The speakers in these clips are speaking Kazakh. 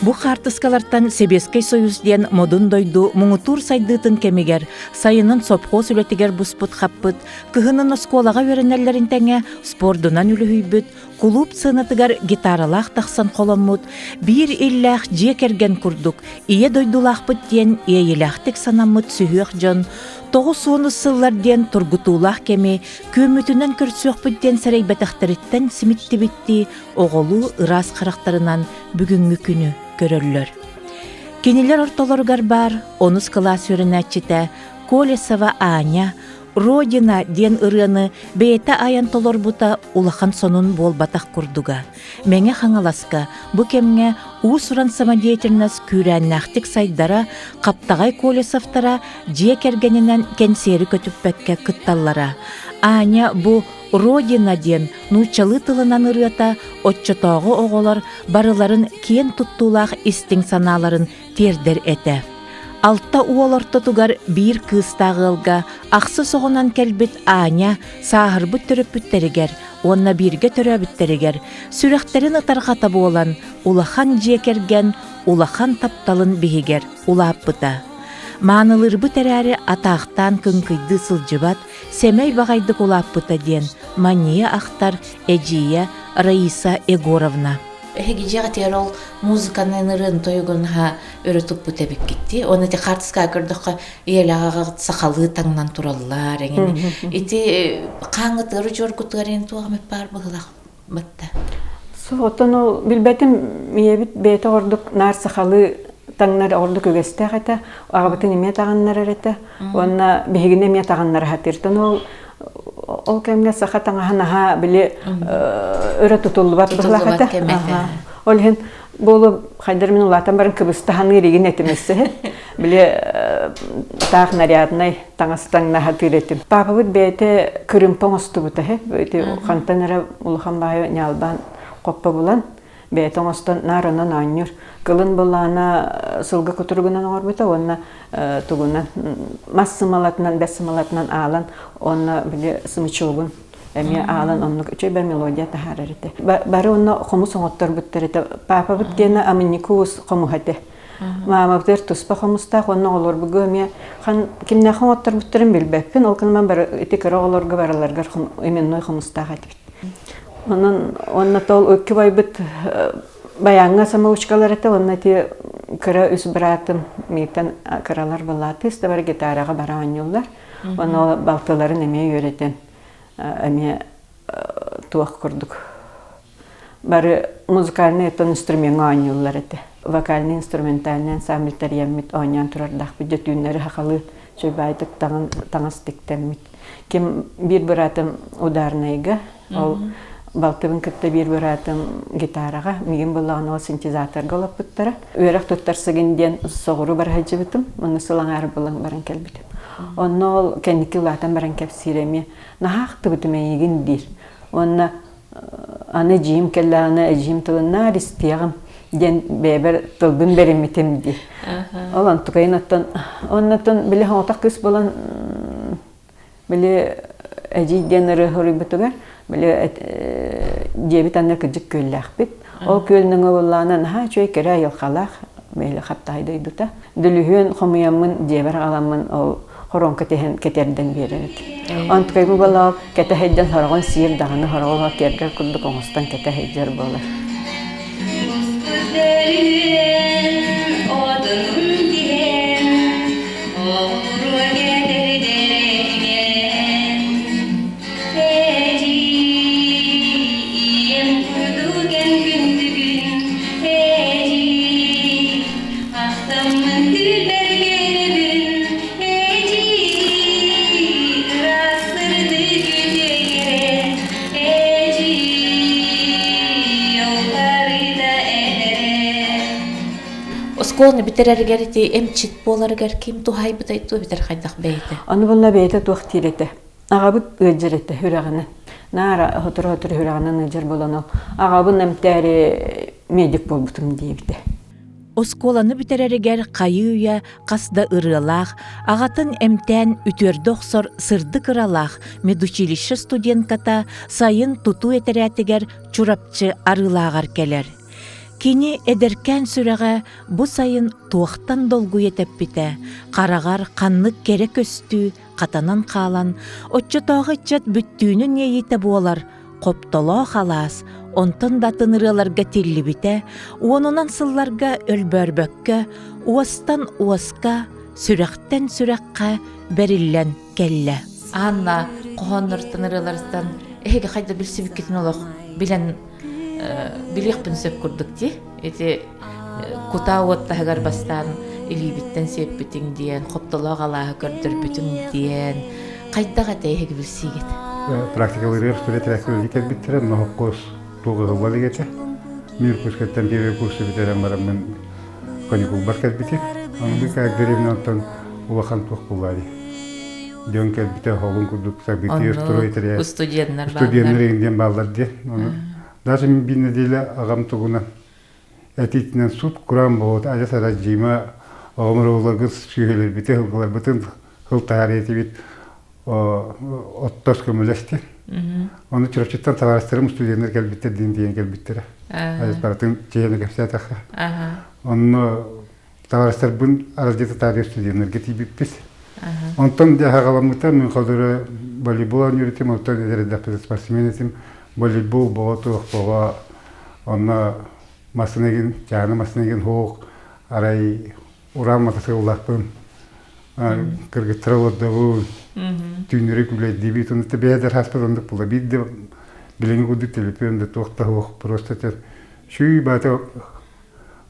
Бу хартыскалартан Себескей союз ден модун дойду муңутур сайдытын кемигер, сайынын сопхоз үлетигер буспут хаппыт, кыхынын осколага веренеллерин тәңе спордунан үлүхүйбүт, клуб сынатыгар гитаралах тахсан қоламмут, бир иллах жекерген курдук, ие дойдулахпыт ден иелахтик санаммыт сүйөк жон, 9 сыллар ден тургутулах кеми, көмүтүнен көрсөкпүт ден сарайбатахтарыттан симитти битти, оголу ырас карактарынан бүгүнгү күнү көрөллөр. Кенилер ортолоргар бар, 10 класс өрінәтчіті Колесова Аня, Родина ден ырыны бейті аян толор бута улахан сонун бол батақ курдуга. Мәңе хаңаласка, бу кемге уусуран самодеятельность күрәннәхтик сайдара, қаптағай Колесовтара жекергенінен кенсері көтіппәкке кытталлара. Аня бу Родина ден нучалы тылынан ырыата отчотоғы оғолар барыларын кен туттулах истин саналарын тердер эте. Алтта уолорта тугар бир кыстагылга аксы соғынан келбит Аня сахырбыт төрөпүттеригер, онна бирге төрөбүттеригер, сүрөктерин ытаргата болан улахан жекерген, улахан тапталын бигер, улаппыта. Маанылырбы тәрәре атақтан күнкүйді сылжыбат, семей бағайдық улаппыта ден, мания ақтар Эджия Раиса Егоровна. Хегижеға терол музыканын ырын тойгынға өрітіп бұтебіп кетті. Оны те қартысқа көрдіққа елағаға сақалы таңнан туралылар. Ити қаңыт ұры жоргутығарен туағымып бар бұғылақ бұтты. Соғыттан ол білбәтім мейебіт бәйті ордық нар сақалы таңнар ордық өгесті қайта, ағабытын еме тағаннар әрәті, онына бейгін еме тағаннар әтіртін ол кемге саха таңаха біле өрі тұтылы бат бұғылақата. Ол хен болу қайдар мен ұлатан барын кыбыстағаны ереген етімесі. Біле тақ нарядынай таңастаңна хатыретім. Папа бұд бәйті күрімпің ұсты бұта. Қантан әрі ұлыған бағы нялбан қоппа бұлан. Бәйті ұстан нарынан аннюр. Кылын бұлана сылғы күтіргінен орбыта, онына тұғынан массымалатынан, бәссымалатынан алан, онына біле сымычуғын. Әме алан, онына үчей бір мелодия тахар әріті. Бары онына қомыс оңыттар бұттар еті. Папа бұткені аминникуыз қому хәті. Мама бұтыр тұспа қомыстақ, онына олар бұғы әме кемне қоңыттар бұттарын білбәппен, ол кілмен бір етекері оларға бараларғар еменной қомыстақ әті. Онына тол өккі бай бұт баяңға самоучкалар әті, онына те кірі үс біратым мейтен кіралар болаты, істі бар гитараға бара анюлар. Оны балтыларын әме өретен, әме туақ күрдік. Бары музыкальный әтін инструменті анюлар әті. Вокальный инструментальный ансамбльтер еммет онян тұрардақ бүджет үйінері хақалы жөйбайдық таңастықтаммет. Кем бір біратым ударнайға, ол Балтыбын кітті бір бұратым гитараға, меген болағын ол синтезаторға олап бұттара. Өрек тұттарсығынден соғыру бар хәджі бұтым, оны сылаң әрі болың баран кәл бұтым. Оны ол кәндікі ұлатан баран кәп сиреме, нағақты бұтым әйеген бір. Оны аны жиым кәлі аны әжиым тұлына ристияғым ден бәбір тұлбын бәреметім де. Ол антықайын оттан, оннаттан білі хаңотақ күс болан білі әжей ден ұры хұры бұтығар. Біле дебет анна кыжык көлләк бит. Ол көлнің олланан ха чөй керә ялқалақ, бәйлі қаптайды дута. Дүлүхен хомуямын дебер аламын ол хоронка тehen кетерден берет. Антқай бу бала кете хәйдән хараган сиер даганы хараган кергә күлдүк оңыстан кете хәйдәр булар. Школны битерергер ити эмчит боларгар ким тухай битайту битер хайдак бейте. Аны болла бейте тух тирете. Агабыт ыжырете хүраганы. Нара хотор хүраганы ыжыр болоно. Агабын эмтери медик болбутум дейбите. Осколаны битерергер кайыя касда ырылах, агатын эмтен үтөрдөхсор сырды кыралах, медучилище студентката сайын туту этеретигер чурапчы арылагар келер. Кини эдеркен сүрэҕэ бу сайын туохтан долгу етеппите, қарағар қаннык керек өстүү, қатанан қалан, отчотоғы итчат бүттүүнүн ейите буолар, коптолоо халаас, онтон да тынырыларга тиллибите, уонунан сылларга өлбөрбөккө, уостан уаска, сүрэхтен сүрэхқа бериллен келле. Анна кохоннор тынырыларыстан эһиге хайда билсибик кетин олох билен билиэхпин сөп курдук ти. Эти кутауот тахагар бастан илибиттен сеппитин диен, коптолоо галаахы көрдөрбүтүн диен. Кайдага тэйһиге билсигет. Практикалары студенттер дикет биттер, но кос тугы балигете. Мир кускеттен бери курсы битерем барам мен каникул баркет битер. Аны бик деревнаттан улахан тук булари. Дөнкел бите холун курдук сабити стройтер. Студенттер Студенттер балдар ди. Даже бин неделе агам тугуна этитнен суд курам болот, ажасара жима омрологыз шүгелер бите хылгылар бүтүн хыл тарихи бит оттос көмөлөстү. Оны чурчуттан таварыстырым студенттер келбитте диен келбиттер. Ажас баратын чейне кепсетаха. Оны таварыстыр бун аразжети тарих студенттерге тибиппиз. Онтон да хагаламыта мен кадыры волейбол университетим, онтон деревдапты спортсмен этим. Волейбол болотук бога онна масынеген жаны масынеген хоок арай урам мотоцикллакпын кыргыттырылдыгы түнүрү күлөй дибит оны бедер хаспатандык була бидде билени кудук телефонда токтоок просто те шүй бата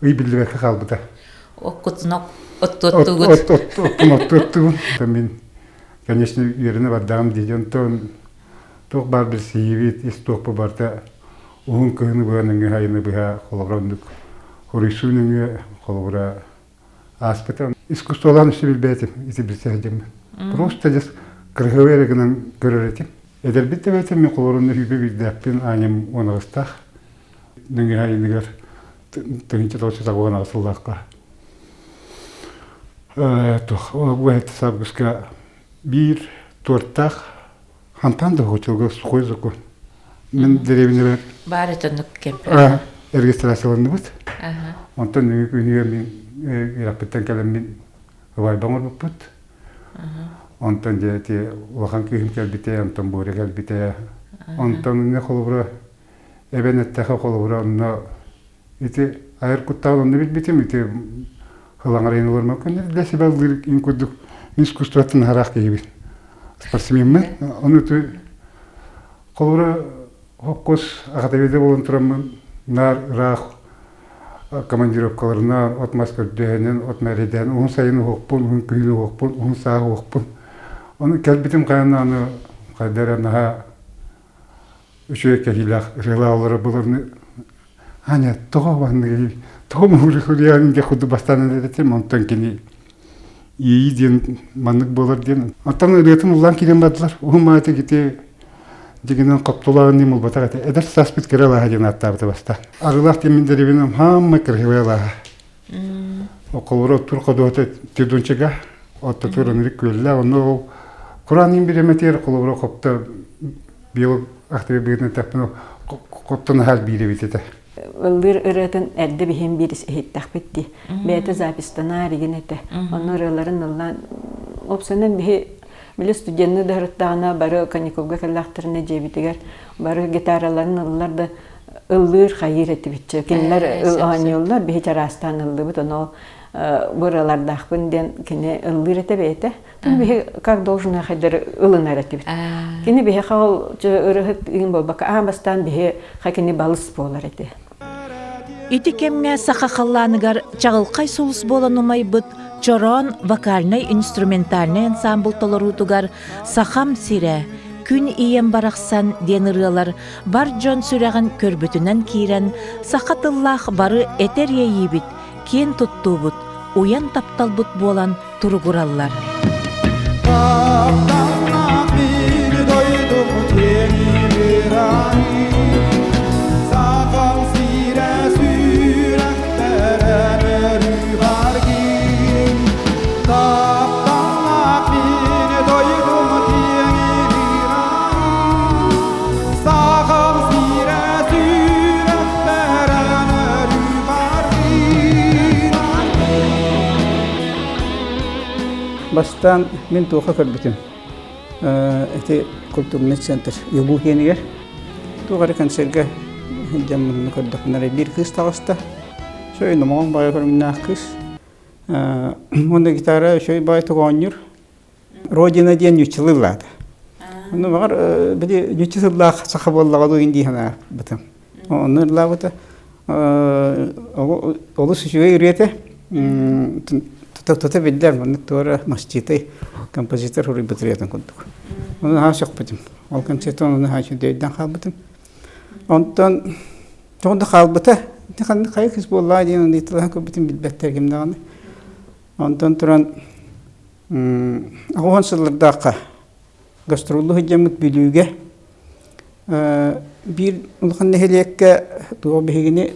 ый билбекке калбыта оккутунок оттоттугут мен конечно уверена бардам дейден тон тох бар бир сиивит исток барта уун кыны быаныңы хайны быха холобрандык хорисуныңы холобра аспетан искусстволан үсү билбетим ити билсежем просто жас кыргыверегинен көрөретим эдербитте бетим мен колорунду үйбө билдеппин анем онагыстах ныңы хайныгар тыңчы толчу тагуана асыллакка тох уэт сабгыска бир тортах хантан да хочелгө сухой закон. Мен деревнелер бар этөнүк кемп. Регистрацияланды бут. Онтон үниге мен ираппеттен келем мен вайбаңыр бут. Онтон жети улахан күйім келбите, онтон боре келбите. Онтон не холобра эбенеттеха холобра онна ити айыр куттағыланды билбитим ити хылаңарайын олар мүмкін. Лесі балдыр инкудук искусстватын харақ кейбір. Спортсменмен, оны түй қолыра хоккос ағатабеде болын тұрамын, нар рақ командировкаларына отмас көрдігінен, отмәреден, ұғын сайыны хоқпын, ұғын күйіні хоқпын, ұғын сағы хоқпын. Оны кәлбітім қайына аны қайдар анаға үші кәхилақ релаулары бұларыны аня тоға баңды келі, тоға мұғыры хұрияңынге құды бастаны дедетем, онтан кені ии ден мандык болар ден. Антан ырытын улан кирен бадылар. Угум айты кете дегенен коптулағын нем ұлбата қате. Эдер саспит кірелаға ден аттабыты баста. Арылақ демен деревенем хамма кіргевелаға. Оқылыры тұр қодуаты тедунчыға. Отты тұрын рик көлі. Оны ол Құран ембереметер қолыры қопта биыл ақтыбе бігінен тәппін қоптың хал бейре бетеді. Ылдыр ырытын әрді бейін беріс әйттақ бітті. Бәйті запистана әреген әті. Оны ырыларын ылдан. Опсынан білі студентні дағырттағына бары каникулға кәллақтырына жебетігер. Бары гитараларын ыллар да ылдыр қайыр әті бітчі. Кенілер ылғанелылар бейі жарастан ылды бұд. Оны бұралардақпын ден кені ылдыр әті бәйті. Бұл бейі как должна қайдар ылынар әті біт. Кені бейі қағыл ырығыт үйін болбаққа ағабастан бейі қакені балыс болар әті. Ити кемме сақақалланыгар чағылқай солыс болан умайбыт, чорон вокальный инструментальный ансамбл толорутугар сахам сире, күн иен барақсан денырылар бар жон сүрәғін көрбүтінен кейрен, сақатыллах бары этер ейбіт, кен тұттубыт, уян тапталбыт болан тұрғыраллар. бастан мен туха көрбүтүм. Это культурный центр Юбухенигер. Тугары концертге жаммын көрдүк. Нары бир кыз тагыста. Шөй номон бай көрүннак кыз. Онда гитара шөй бай тугонюр. Родина ден үчүлүлат. Onu var bir de yüçsüzler sahabalar da indi hana batam. Onlar la bata o şuyu ürete tuta bildiler bunu doğru masjidte kompozitör hori bitiriyordum kunduk. Onu ha çok batam. O konserton onu ha şu deyden kalbatam. Ondan çoğunda kalbata ne kadar kayıkız bolla diye onu itlah ko bitim bilbetler kimden. Ondan turan ağansızlarda gastrollu hıcamık bilüge bir ulkan neheliyekke tuğa behigini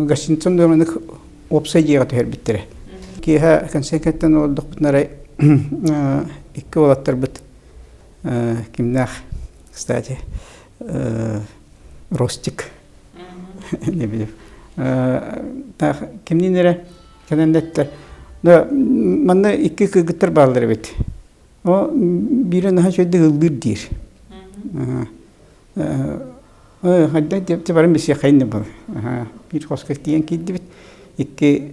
gaşinton dönenik opsayıya her bittere. Ki ha konserketten olduk bunlara iki olatlar bit kimler kısaca Rostik ne bileyim kimliğin nere kalendetler da bana iki kıgıtlar bağlıdır bit. O bir daha şöyle hıldır dir. Hatta de varım bir şey kayın bu. Bir koskak diyen kidi bit. İki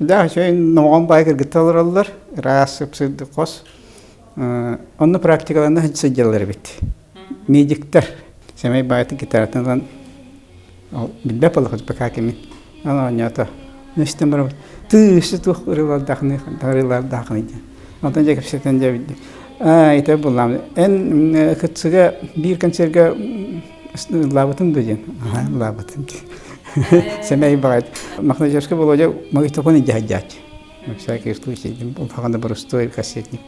daha şöyle normal baykır gitarlar rasıp sıdı kos. Onu praktikalarında hiç seyirler bit. Müzikler. Semay baytı gitardan bir depalık bakakimi. Ana nyata. Nestem var. Tüsü tuhurlar dağını, dağlar dağını. Ondan cekip seten cebildi. İşte bulam. En kıtsıga bir konserge labatım diyeceğim. Labatım. Semay bayt. Maknajaska boloca magistopon icahacak. Mesela ki случайdım. Bu fakanda prostoy kasetnik.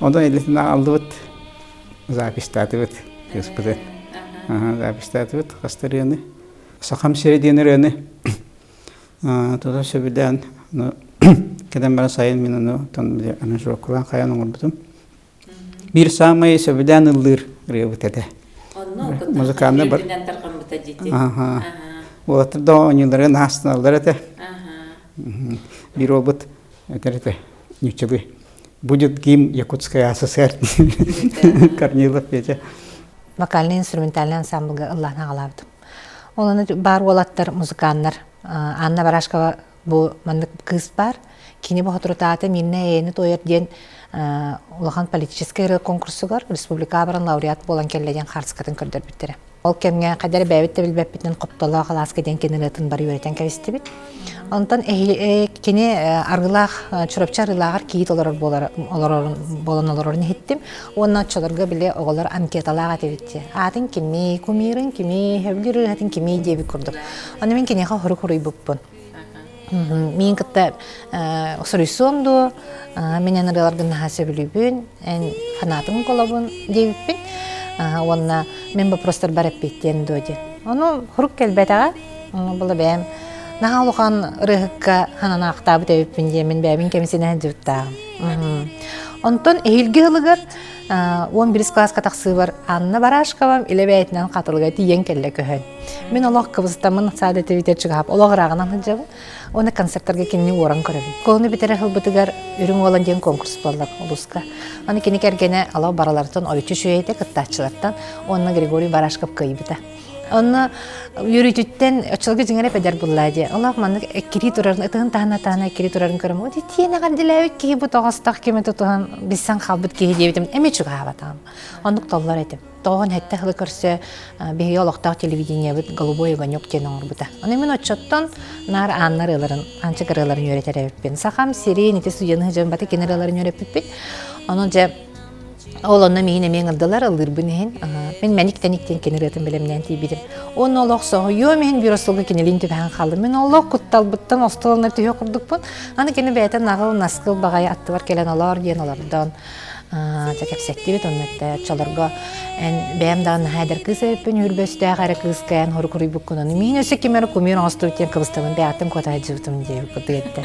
Ondan eline aldık. Zapistatı господи. Zapistatı hastariyanı. Sakam seridenlerine. Toda söbüden kadang bana sayın minunu tan bir anan şokulan kayan olurdum. Bir samayı söbüden ıldır revutede. Muzikanı bir. Aha. O da oyunların hastaları da. Bir robot karite ничего. Будет гимн Якутской ССР. Корнилов Петя. Вокальный инструментальный ансамбльга Аллахны алабдым. Onun бар олаттар музыканнар. Анна Барашкова bu mandık kız бар. Kini bu hatırlatı minne yeni toyar diyen улахан политический конкурсы бар. Республика баран лауреат болан келледен харскатын көрдөр биттире. Ол кемге кадары бәбитте билбеп битен коптала халаска ден кенелетін бар үйретен кәвесті бит. Онтан кені аргылақ, чурапчарылагар кейт болан хеттім. Онна чоларга біле оғылар анкеталаға тевитте. Атын кеми, кумирын кеми, хевлері атын кеми деби көрдік. Оны мен кенеға хоры-хоры бұппын. Мен кітті сұрысуымды, менен ұрыларғын нағасы білібін, фанатың қолабын дебіппін. Онна мен бұл простор бар әппеттен дөйді. Оны құрық кәлбәтіға, бұл бәйім. Наға олыған ұрығыққа ханана ақтабы тәуіппін де, мен бәйімін кәмесіне әндіуіттағым. Онтон әйілгі ғылығыр 11 класска тақсы бар Анна Барашкова иле бәйтінен қатылыға тиен кәлі көхін. Мен олық кыбыстамын саадеті бітер чығап, олық рағынан хыджабы, оны концерттерге кеніне оран көрәбі. Қолыны бітері ғылбытығар үрің olan ден конкурс болдық ұлысқа. Оны кені кәргені алау баралардан, ойчы шүйейді кыттачылардан, оны Григорий Барашков күйбіті. Onu yürütütten açılgı cingere peder bulladı. Allah manık ekiri turarın, ıtığın tahana ekiri turarın körüm. O diye ne kadar dileği ki bu doğastaq kime tutuğun bizsen kalbıt ki diye bitim. Eme çıkı havatam. Onluk tollar edim. Doğun hette hılı körse bir yolaqtaq televizyonya bit голубой огонек тен орбута. Onu men açıttan nar anlar ıların, ançık ıların yöreter evipin. Sakam seri nite suyanı hıcam batı kenar ıların yörepipin. Onu ce Oğlanla meyine men aldılar alır bu nehin. Men menikten kenireten bilemden tibidim. Onu Allah soğuyor men bir asılga kenelin tüben kaldım. Men Allah kuttal bıttan ostalanlar tühe kurduk bu. Hani kene beyten nağıl naskıl bagaya attı var kelen alar diyen alardan. Çakep sekti bit onnet çalarga. Beyem dağın hader kız öpün yürüböste ağara kız kayan horu kuruy bukkunan. Men öse kemeri kumir astı biten kıvıstamın beyatım kotay cıvıtım diye kutu etti.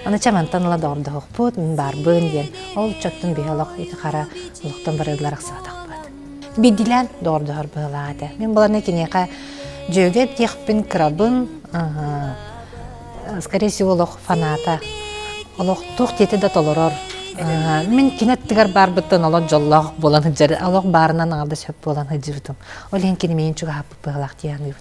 Onu çamantan ala doğru da hokput men barbın diyen. Ol çöktün bir halak iti kara Allah'tan barıdılar aksadak bud. Bir dilen doğru da harbığıladı. Men bulan ekineka jöget yekpin krabın скорее всего, олох фаната. Олох тух тете да толорор. Мен кинеттигер барбыттан олог жоллох болан хыжар, олог барынан алда сөп болан хыжырдым. Ол ен кини мен чуга хаппы быгалак тияны.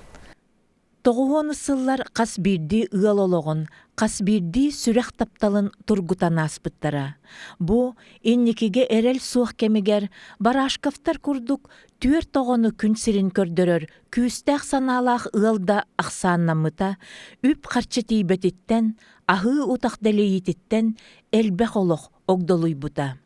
Тоғуон сыллар қас бирди ыал олоғын, қас бирди сүрек тапталын тургутан аспыттара. Бу, инникиге эрел суақ кемигер, барашкафтар курдук, түер тоғыны күн сирин көрдөрөр, күүстәк саналақ ыалда ақсаннамыта, үп қарчы тейбетіттен, ахы утақ дәлейетіттен, әлбәқ олық огдолуй бута.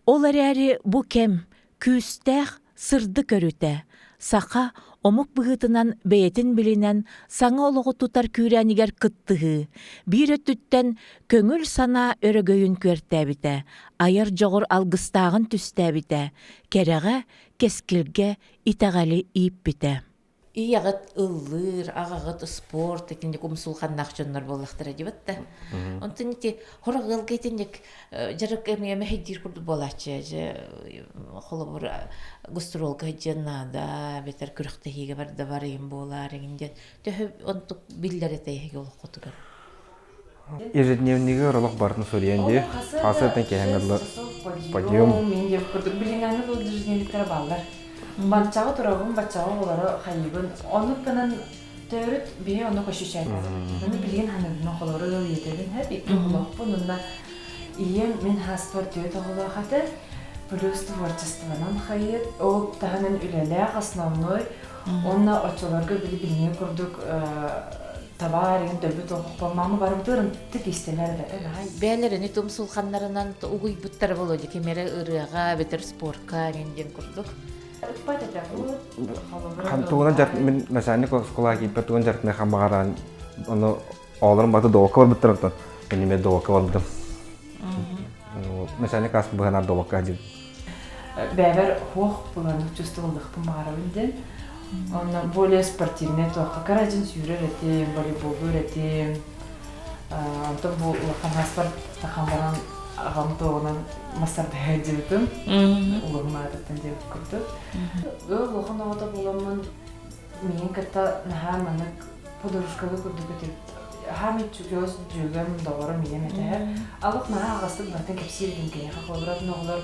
Ол әрі бу кем, күүстәк сырды көрүтә, сақа омук быгытынан бэйетин билинен саңа олоғу тутар күрәнигер кыттыһы, бир өттүттен көңүл сана өрөгөйүн күөртәбите, айыр жоғыр алгыстағын түстәбите, кереге кескилге итәғали ийиппите. Иягыт ыллыр, агагыт спорт, экинде кумсулханнак жоннор боллахтара дибатта. Онтон ити хорогыл кетинек жарык эме хедир курду болачы, же холобур гастролга жаннада, бетер күрөхтеге барда барыйын болар экинде. Төһө онтук биллер этеге олокотугар. Ежедневниги ролок барын сөйлегенде, хасырдан кehengерлы подъем. Мен деп көрдік білгені ол ежедневниктер балдар. Батчағы тұрағын, батчағы олары қайыбын. Оны кінін төріт бе оны көшішәді. Оны білген ханыбының қолары өл етелін әп, екі қолақпын. Онда ием мен хаспор түйет оғылы қаты, плюс творчестводан қайыр. Ол тағының үлеләқ основной. Онна очоларға біліне көрдік табарың дөбіт оқып мамы барып тұрын тік істелерді. Бәлерін тумсулханнарынан угуй буттар болоди, кемере ырыга, бетер спортка генден курдук. Тугунан жарт мен мәсәне школа кипе туган жартны хамагаран оны алырым баты дока бар биттер. Мен ме дока бар битем. Мәсәне кас быгана дока дип. Бәбер хох буланы чувствовалдык бумарабынден. Он более спортивный, то караджин сюререте, волейбол өрете. Антон бу лахана спорт тахамаран агамтоонан мастарда hedibdim. Улгмадыктан деп көрдүк. Өл лоханада боламын. Мен ката нахаманы подружкалы көрдүк деп. Хамит чугөз жүгөм догора менен эте. Алык мана агастык бартан кепсирген кен хакылырат ноглар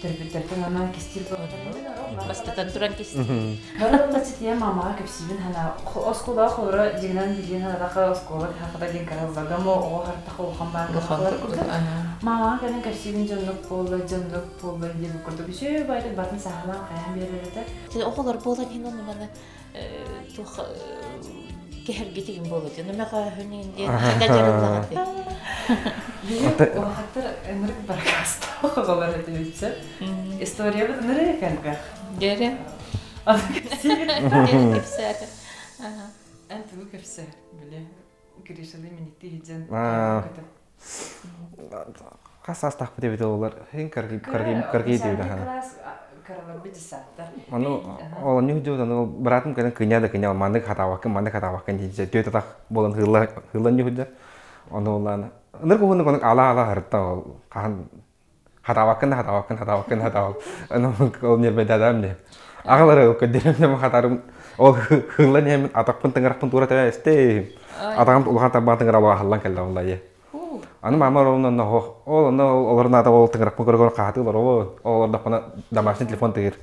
тербеттерден анан кестир болот. Бастатан туран кести. Хараллачы тия мама кепсибин хана оскола хора дигнан билген хана оскола хакыда ден каралларда мо о харта холхан бар. Мама кenen кепсибин жоннук болду деп көрдүк. Үшө байды батын сахалан каян берерде. Те околор болот ген оны мана тух кехергетеген болот. Немега хөнүндө кандай жарыллагат. Хаттар эмрик баркаст. Околор этебитсе. История бит нере экенбе. Дере. Кепсер. Анты бу кепсер биле. Киришали минити хиджен. Касас тахпы деп олар хен карги деп да. Карала бидисатта. Аны ол не жудан ол братым кene кыня мандык хатавакын диже төтө так болон хылын жуда. Аны оланы ыныр көңүн ала харта ол кан хатавакын. Аны ол не бедадам деп. Агалары көдөрөм хатарым ол хылын эми атакпын тыңыракпын тура та эсте. Атагам улган табан тыңырабага халлан келди аллай. Аны мама ровнан оларна да ол тыңыракпын көргөн катылар оларда кана домашний телефон тегер.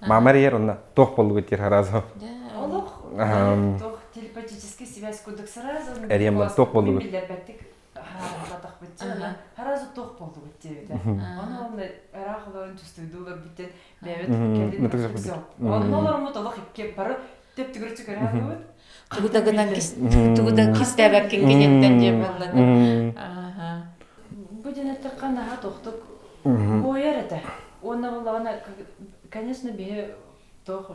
Мама рер онна тох болду кетер харазы. Тох телепатический связь кудык сразу. Эрием тох болду. Харазы тох болду кетти. Аны онда арахларын чувствуйдулар биттен бебет келди. Онолар муталак кеп бары деп түгүрчү көрөбү. Тугудан кистебек кенгенен деп болду. Бу денетте кана токтук коер эте. Оны булгана, конечно, бе тох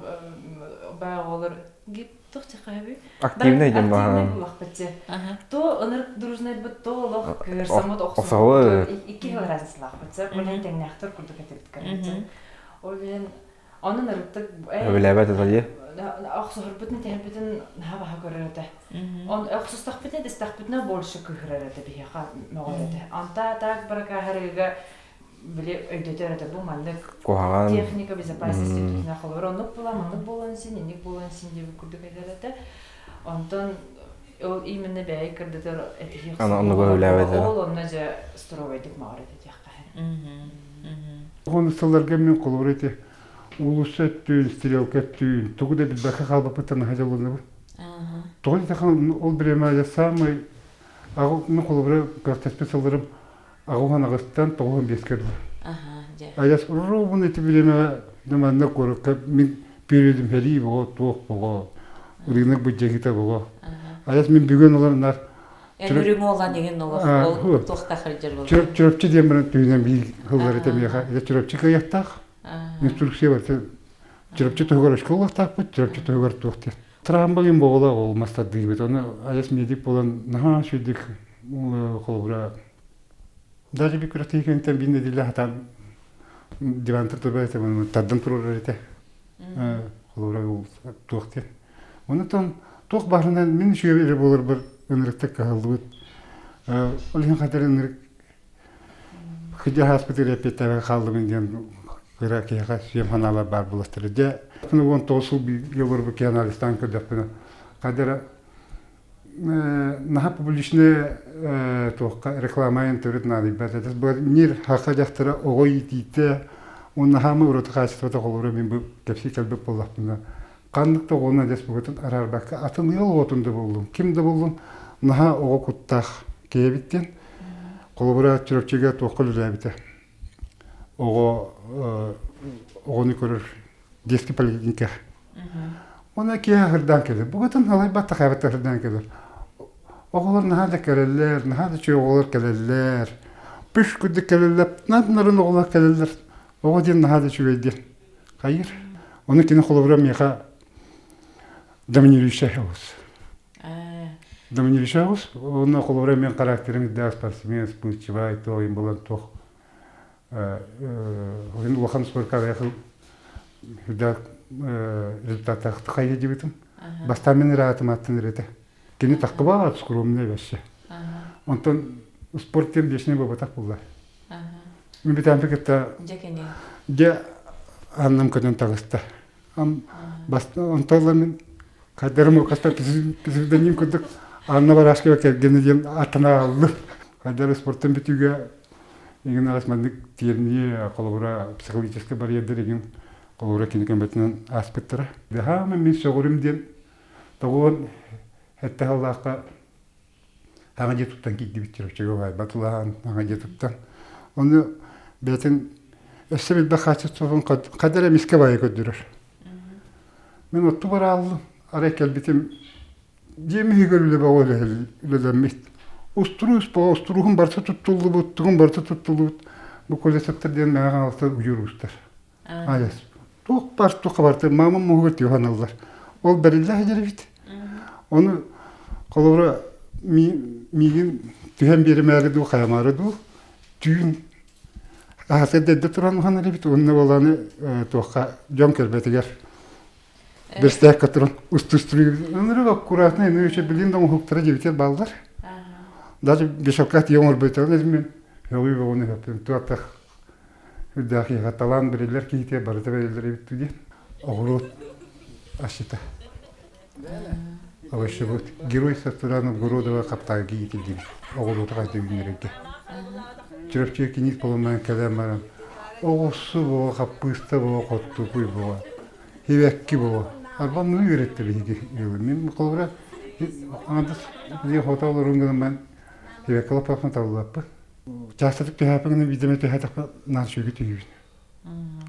баголор гип тох чакаби. Активный дем ба. То онор дружный бит то лох керсамот оксоо. Iki разлах бит. Булен теңнахтар курдук этеп калды. Олен анын рыттык Өлөбөт дали. Аксор битне тәбитен хаба көрөрдө. Он аксустак битне дестак битне больше көрөрдө бие ха мөгөрдө. Анта так барка харыга биле өйдөтөрдө бу мандык. Техника безопасности на холоронук була, мандык болонсин, эник болонсин деп күрдүк эдердө. Антон ол именно бәй кырдытыр этих. Аны өлөбөт. Ол онна же строойдык маарыды жакка. Оны сылларга мен колор эти улуса түйін, стрелка түйін, тугу да бит бака халба пытаны хажалыны бу. Тоғын тахан ол биреме самый агу мен колор картас песаларым агухан агыстан тоғын бескер бу. Аяс ровно эти биреме деманна корок мен передим хери бу тоқ бу. Урынак бу жегита бу. Аяс мен бүгөн олар Өрүң олан деген ол тоқта хыржыр бол. Чүрөпчү демирен түйүнөн бий кылдар этемеха. Чүрөпчү каяктак. Инструкция бар. Чүрөпчү төгөр школактак бу, чүрөпчү төгөр тохты. Трамбагин бола олмаста дейбит. Оны аяс медик болон наха шүдик колбура. Даже бикратикентен бинде диле хата дивантыр турбайты мен таддан турur эте. Колбура тохты. Онутон тох барынан мен шүйбере болор бир өнөртөк калдыбыт. Олын кадарын хыжа хоспитале петага калдым ден кыракыга семханалар бар буластырды. Же вон тосул билер бу каналистан кырдапны. Кадара на публичне тоққа рекламаен төрөт нады. Бәтәс бу нир хакка жактыра огой тите. Онна хамы урот качтыта колору мен бу кепси келбеп боллапны. Кандыкта оны дес бүгүтүн арарбакка атын ел отунда болдум. Кимде болдум? Наха ого куттах кебиттен. Колобура чүрөпчүгө токкол лебите. Огоны көрөр детский поликлиника. Она киярдан келе. Бүгүтүн алай батта кабаттардан келе. Оголор наха келелер, наха чөголор келелер. Пиш күдү келелер, нарын оголор келелер. Огодин наха чөйдү. Кайыр. Оны кине колобура меха доминирующийся. Доминирующийся, он колобура мен характерин да спортсмен, спортивай, то им было то. Он лохан спорка ехал, да результатах тхайя дебитом. Бастамен ратом аттенрете. Кине таква скромный вообще. Он то спортем бешеный был так было. Мы битам фикета. Где аннам каден тагыста. Он толламен кадермо каста кизилденин кудук анна барашка келгенен атана алды. Кадер спорттан битүүгө эгин асмандык терни колбура психологический барьер деген колбура кинекен бетинен аспекттары. Ха мен согурумден тогон хетте халлакка ага жетуптан кийди битчүрөчөгө бай батулан ага жетуптан. Оны бетин өсөбүл бахачысын кадер миске бай көдүрөр. Мен отту бара алдым. Арекел битим жеми көрүлө багы лелемит. Устругун барса туттулду бут, тугун барса туттулду. Бу колесеттерден мага алса уюрустар. Аяс. Тук бар тук барты мамам мугут Йоханаллар. Ол бериле жербит. Оны колора мигин түһен бермәре ду хаямары ду. Түн аседе туран ханары бит. Онны баланы тукка жон келбетигер. Бестек катрон устустру. Нырга аккуратно, ну еще блин дом хуктара дебитет балдар. Даже бешокат юмор бетон измен. Хәлүй бауны хәптен туатах. Үдәхи хаталан берелер ките барыта берелер бит. Огород ашита. Авашы бут. Герой сатуран Городова каптага ките ди. Огород кайты бинерге. Чүрөпчү кинит полонан калемара. Огосу бо капыста бо котту куй бо. Хивекки бо. Арбан ну үйрәтте биге. Мен колбура андыс ди хоталарыңдан мен хивеккала папны табылаппы. Жастык тәһәпеңне видеме тәһәтәк наршыгы түйүн.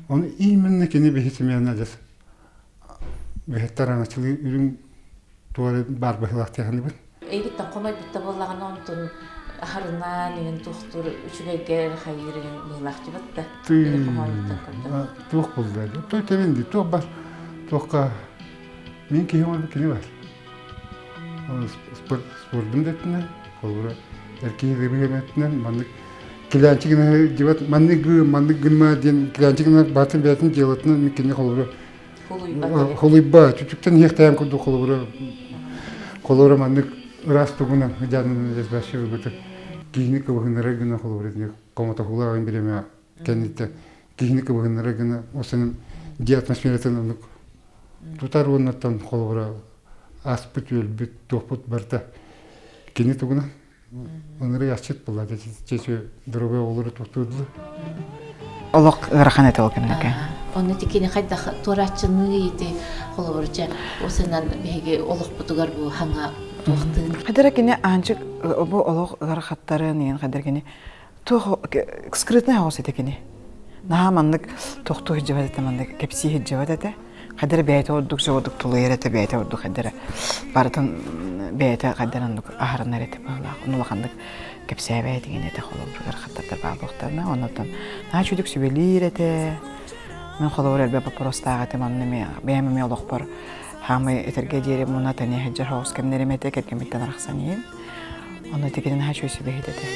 Оны именно кене бехисемена дәс. Бехтарана чылы үрүн туары бар бахлак тәһәне бит. Эйгиттен комай битте боллаган онтун ахарына деген тухтур үчүгәгә хайырын булакчы битте. Тук булды. Той тәвенди, тук бар. Туққа мен кеймал кене бар. Спортдун детинен, колбура эркеги ребеметинен, маннык килянчигине дебат, маннык гынма ден килянчигине батын бетин делатын мен кене колбура. Холуйба, чучуктан хектаям куду колбура. Колбура маннык раз тугуна жанын десбашы бутук. Кийини кыбыгынары гына колбура ден комата хулагын береме кенитте. Кийини кыбыгынары гына осынын ди атмосфератын тутар оннаттан колбура аспыт өлбүт топут барта кини тугуна Onları yaşıt bulladı. Çeşi droga olur tutuldu. Олох ырахан эте ол кенеке. Оны тикени хайда турачыны ити холорча осынан беге олох бутугар бу ханга тохтын. Хадара кене анчык бу олох ырахаттары нен хадара кене то скрытный хаос эте кене. Нахаманнык тохту хиджабат эте мандык кепси хиджабат эте. Хадара бейте ордук жодук тулуер эте бейте ордук хадара. Барытын бейте хадарандык ахарнар эте баглак. Унулахандык кепси бейте кене эте холор ырахаттар баглактарына. Онотон на чудук сүбелир эте. Мен холор элбе попростага эте манныме беймеме олох бар. Хамы этерге дире муна тани хаджар хаус кемнеремете кеткемиттен арахсанин. Оны тегенен хачу сүбехит эте.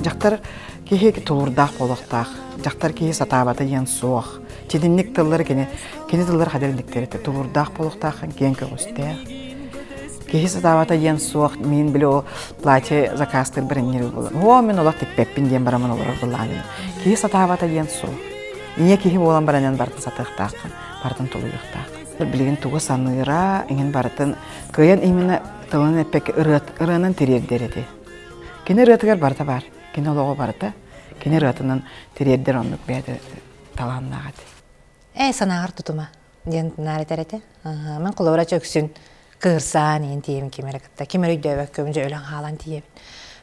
Жактар кихи тулурдах болохтах, жактар кихи сатабата ян суах. Чединник тыллар кене тыллар хадерликтер те тулурдах болохтах кен көстә. Кихи сатабата ян суах мен биле о платье заказтыр беренер була. О мен олак тек пеппин дем барамын олар буланы. Кихи сатабата ян суах. Ие кихи болан баранан бартын сатыктак, бартын тулуйыктак. Билген туга саныра, ingen бартын кыян именно тылын эпек ырынын терердереди. Кене ырытыгар барта бар. Кене олого барта. Кене ырытынын терердер ондук беде таланнагат. Санагар тутума. Ден наретерете. Мен колора чөксүн кырсан ен тием кемеректа. Кемер үйдөбөк көмжө өлөн халан тием.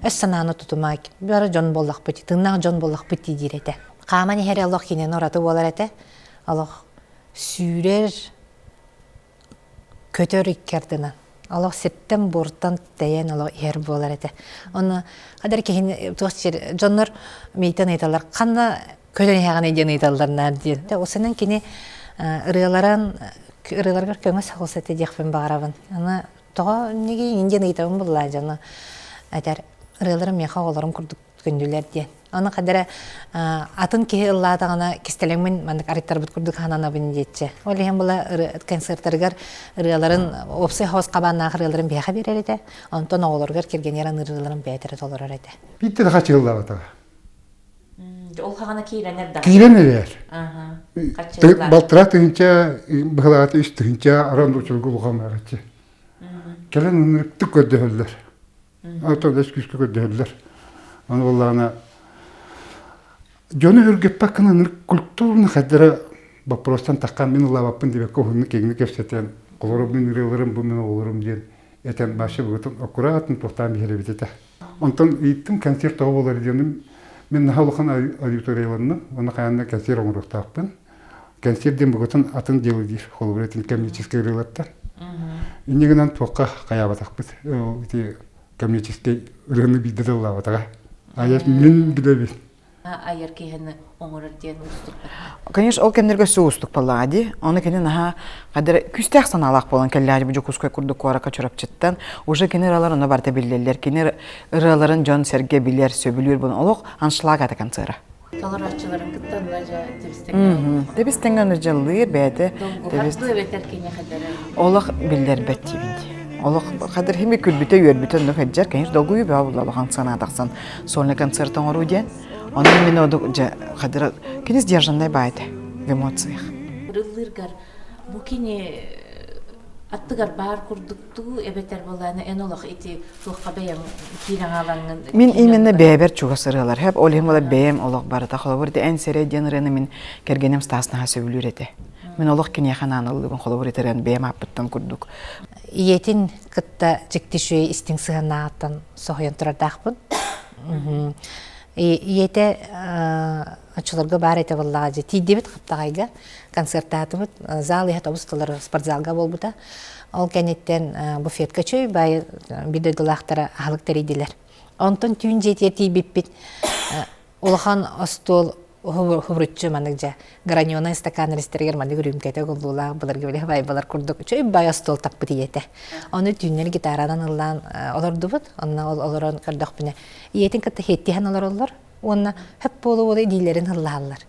Сананы тутума. Бары жон боллак бити, тыңнак жон боллак бити дирете. Камани хере Аллах кинен ораты болар эте. Аллах сүрер көтөр иккердинен. Аллах сеттен буртан тейен Аллах ер болар эте. Оны кадер кехин тугачер жоннор мейтен айталар. Канда көтөн яган эден айталарнар дир. Осынан кини ырыларга көңөс сагылсаты дехпен багарабын. Аны тога неге инден айтабын булла жана. Айтар ырыларым меха оларым курдук көндүлөр ден. Аны кадер атын ки ылладагана кистелеңмен мандык ариттар бут курдук ханана бин жетче. Олем була концерттаргар ырыларын опсай хаус кабанна ырыларын беха берер эте. Антон оларгар келген яран ырыларын бейтер толорор эте. Битте daha çığırlar. Ол хагана кийренер да. Kireneler. Качылар. Baltıratınca, bıhlatı üstünce arandı uçulgu buğamayacak. Gelen ınırıktık ödehirler. Otobüs küskü ödehirler. Onu vallahi Jonu hürgep bakın kulturunu kadar baprostan takkan min Allah bapın diye kohunu kegni kefseten kolorum min ırılırım bu min olurum diye eten başı bugün akuratın tohtan bir yere bitete. Ondan eğitim konser tağı olur diyelim. Men halıkan auditoriyalarını ona kayanına konser onuruk tapın. Konserden bugün atın deli değil. Kolubretin komünistski ırılattan. İneginen toka kaya batakbız. Komünistski ırını bildirdi Allah bataka. Ayet min bilebil. Айыр кехені оңырыр ден ұстық. Конечно, ол кемдерге суустук баллади. Оны кене наха кадер күстәк саналак болан келләди бу жокускай курдук куарaka чорап чыттан. Уже кенералар оны барта биллелер. Кенер ыраларын жон серге билер сөбүлүр бун олук аншлаг ата концерт. Толорачыларын кыттан лажа тибистен. Дебистен гана жаллыр бәде. Дебист. Бетер кене хадары. Олук билдер беттибинди. Олук кадер хими күлбүтө йөрбүтөн да хаҗар, конечно, долгуй бабулалган санадаксан. Сонны концерттан оруден. Оны мен одук кадер кенес держандай байты в эмоциях. Рыллыргар бу кене аттыгар бар курдукту эбетер боланы энолох ити тухка беян кирен алаңын. Мен именно бебер чугасыралар. Хеп олем ола бем олох барата холобурде эн сере денрене мен кергенем стасна сөбүлүрете. Мен олох кене хананылыгын холобуретерен бем апыттан курдук. Иетин кытта жиктишүй истин сыгынааттан сохойон турардакпын. Иете ачыларга бар эте баллага тидебит каптагайга концерттатыбыт зал автобусталар спортзалга болбута. Ол кенеттен буфетка чөй бай биде дулактара халык теридилер. Онтон түн жетети биппит улахан остол хубрутчу маныкжа граненый стакан рестергер мандык рюмкете голдулаа буларга биле бай балар курдук чөй бай остол таппыт иете. Оны түннер гитарадан ыллан олордубут, онна олорон кырдак бине. Иетин кытта хеттихан олор. Онна хеп болу дилерин ыллаалар.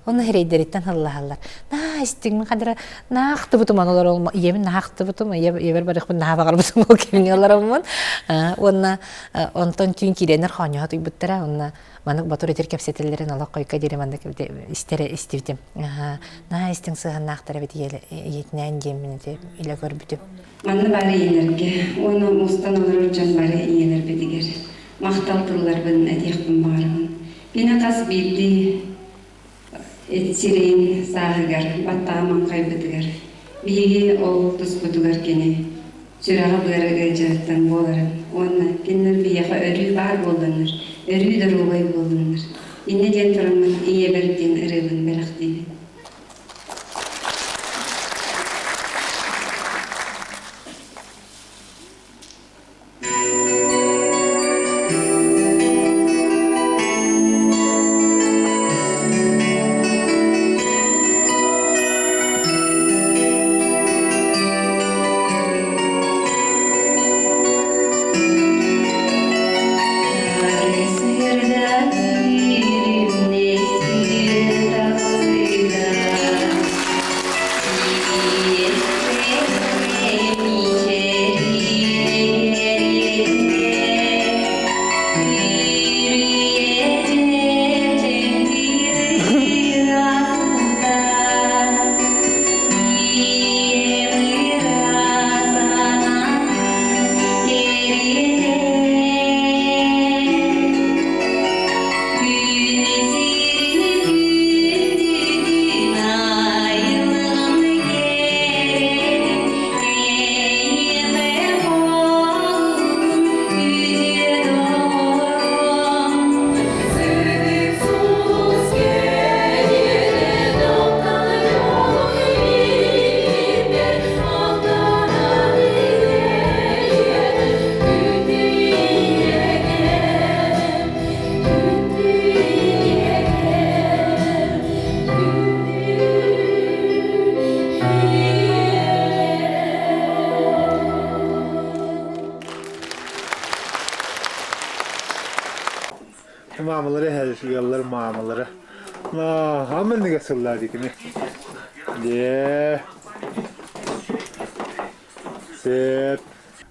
Оны херейдереттен хыллахаллар. На истигми кадра наахты бутум аналар олма. Иемен наахты бутум, иебер барыхбын наабагар бутум ол кемиңалар олмон. Онна онтон түйін киренер ханья туйбуттара, онна манык батур етер кепсетелерин ала койка дире мандык истере истивдим. На истиң сыган наахтара бит иетнен жеммин деп иле көрбүтүм. Манны бары иенерге, оны мустан олар жан бары иенер бедигер. Мақтал тұрлар бін әдеқпін барымын. Бені қас білді етсерейін сағығар, баттағыман қайбыдығар. Биеге ол тұс бұдығар кені. Сүраға бұғырығы жаттан боларын. Оны кеннер бияға өрі бар болдыңыр. Өрі дұр олай болдыңыр. Инне ден тұрымын ие бірден ұрығын бәліқ дейін. Mamaları her şey yollar mamaları. La hamın ne gasırlar dikini. De. Set.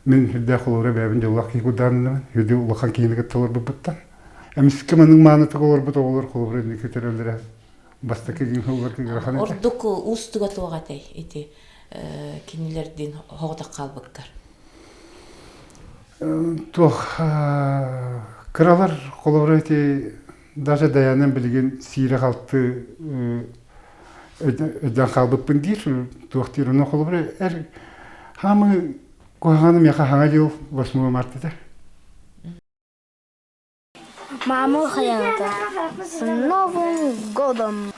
Мен хүлдә холора бәбин җыллак ки гудан, хүлдә улахан киенге тылыр буттан. Әмис кемнең маны тыгылыр бу тыгылыр холора не көтәрелдер. Бастакы ген холор ки грахан. Ордук устуга тугатай ити кинилердин хогда калбыккар. Тох кралар холора эти даже даянын билген сире калты өдөн калбыппын дир, тох тирүнө холора хамы Коханым яха хангадил 8 марта. Мама хаяната. С Новым годом.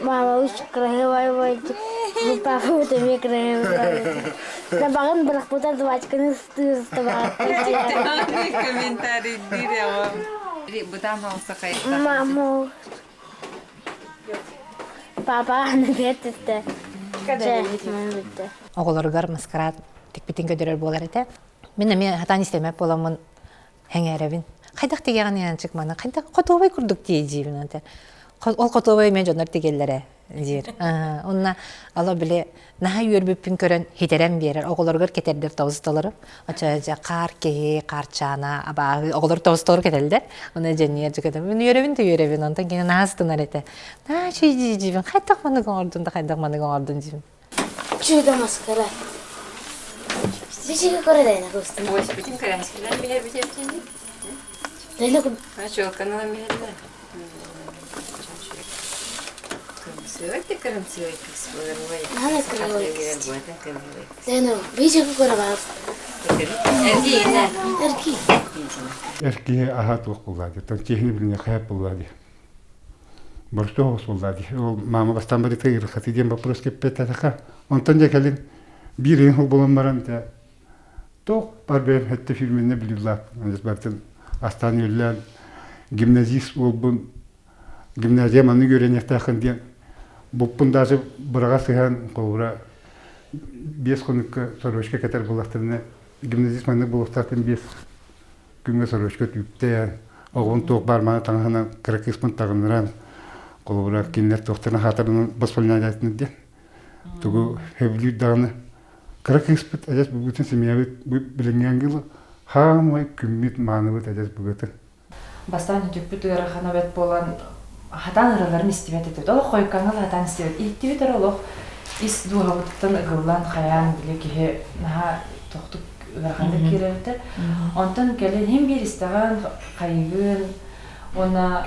Мама очень красивая. Папа вот и красивая. Набаган брахпута двачканы стыстават. Комментарий дирява. Бутан алсакай. Маму. Папа набетте. Оголоргар маскарад тик битин көдөрөр болар эте. Мен эме хатан истемеп боламын хеңеребин. Кайдак деген янчык мана кайдак котобой курдук дейжибин анте. Ол котобой мен жонор тегеллере жер. Онна ала биле наха юрбүппүн көрөн хитерем берер. Оголоргар кетердеп тавысталар. Ача кар кеи карчана аба оголор тавысталар кетелдер. Оны жение жигедем. Мен юребин антан кene настынар эте. На чийжибин кайдак маны гоңордун кайдак маны гоңордун жибин. Чудо маскара. Спичка коридайна госту. Ой, спичка коридайна. Бер бер. Дайна ку. Ачо канала мехда. Сыйты крымсый кысбырвай. Нана крылой. Дайна бичка корабал. Эрки. Эрки ахат окулады. Тон техни билне хаяп булады. Борто окулады. Мама бастан бери тегир хатиден вопрос кеппет атака. Онтон жакалин бирин хол боломарам та. Ток барбем хетте фильмине билилар. Анысбартын Астан юллан гимназист болбун. Гимназияманы көренектахын ден. Буппун даже бұраға сыған қолыра 5 күніккі сорочка кәтер болақтырына гимназист маны болақтартын 5 күнгі сорочка түйіпті. Оғын тоқ барманы таңғынан 40 тағыныран. Колбура кинлер тохтана хатарын воспоминательный ден. Тугу хевлю даны. Карак экспет ажас бүгүтүн семьябыт билингенгило хамай күммит мааныбыт ажас бүгүтүн. Бастан жүкпүт ырахана бет болан хатан ыраларын истебет этеп. Ол койкаңыл хатан истебет. Иттебет олох ис дугабыттан ыгыллан хаян биле кихе наха тохтук ыраханды киребет. Онтан келен хем бир истаган кайгын она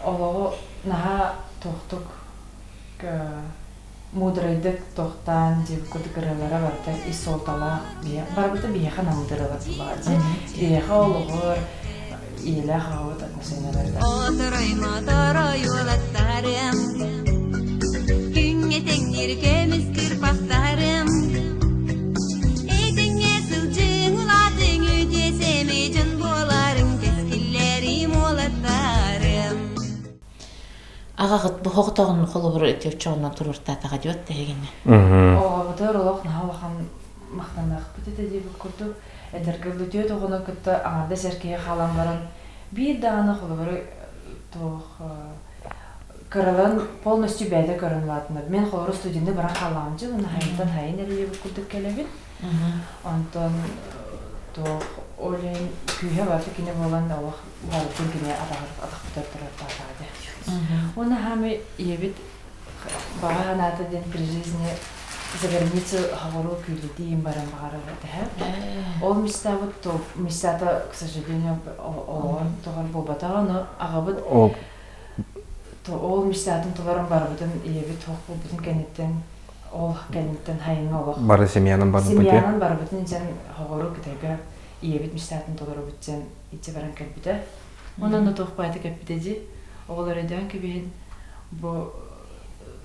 олого наха тохтук мудрайдык тохтан деп кудыгыралара барта ис солтала бия барбыта бияха намдыралар баады. Ияха ологор иеле хават атмосфераларда. Oturayma dara yolatlarım Günge tenir kemiz kırpaklarım Eydinge sılcın uladın ödeseme can bolarım Teskillerim olatlarım Ағағыт бұхық тоғын қолы бір өтеу чоғынан тұрыртта таға жөт дегені. Оға бұтыр олық наға лақан мақтанақ бүтеті деп күрді. Әдіргілді төт оғыны күтті аңарда сәркеге қалан баран. Bir дағаны қолы бір кырылын полностью бәді көрінлатыны. Мен қолыры студенті бірақ қалан жыл, оны хайынтан хайын әрі деп күрдік кәлебін. Онтан олен күйе барды кені болан олық барды кені атақ бұтыр тұрыртта тағады. Оны хами ебит бага ната ден при жизни за границу говорю кюлити им барам багара да. Ол места вот то места-то, к сожалению, он тогар бобата, но агабыт то ол места-тын толарым барбытын ебит хок бобытын кенеттен ол кенеттен хайын олох. Бары семьянын барбыты. Семьянын барбытын жан говорю китайга ебит места-тын толару битсен итсе баран келбите. Онан да тох байты кепитеди. Оғылар өйден кебейін бұл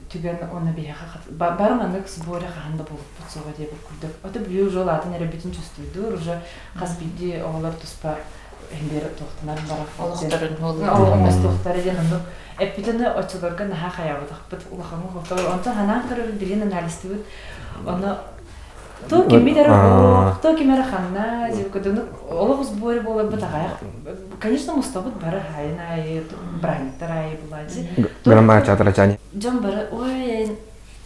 түген оны бейіға қатып. Бармандық сборы қағанда болып бұтсуға деп күрдік. Оты біреу жол атын әрі бетін чүстүйдір. Уже қаспиді оғылар тұспа әндері тоқтынар барақ. Олықтарын олы. Олығымыз тоқтары ден ұндық. Әппетіні өтсілерге наға қаябыдық. Бұт ұлықамы қоқтар. Онтан ханан қырыр білген аналисті бұд. Оны то кемидер оқ, то кемер ханна, олық сборы болып бұд ағаяқ. Конечно, мұстабыд бары хайын айы, бранеттер айы бұлады. Грамма чатыра чани. Жон бары, ой,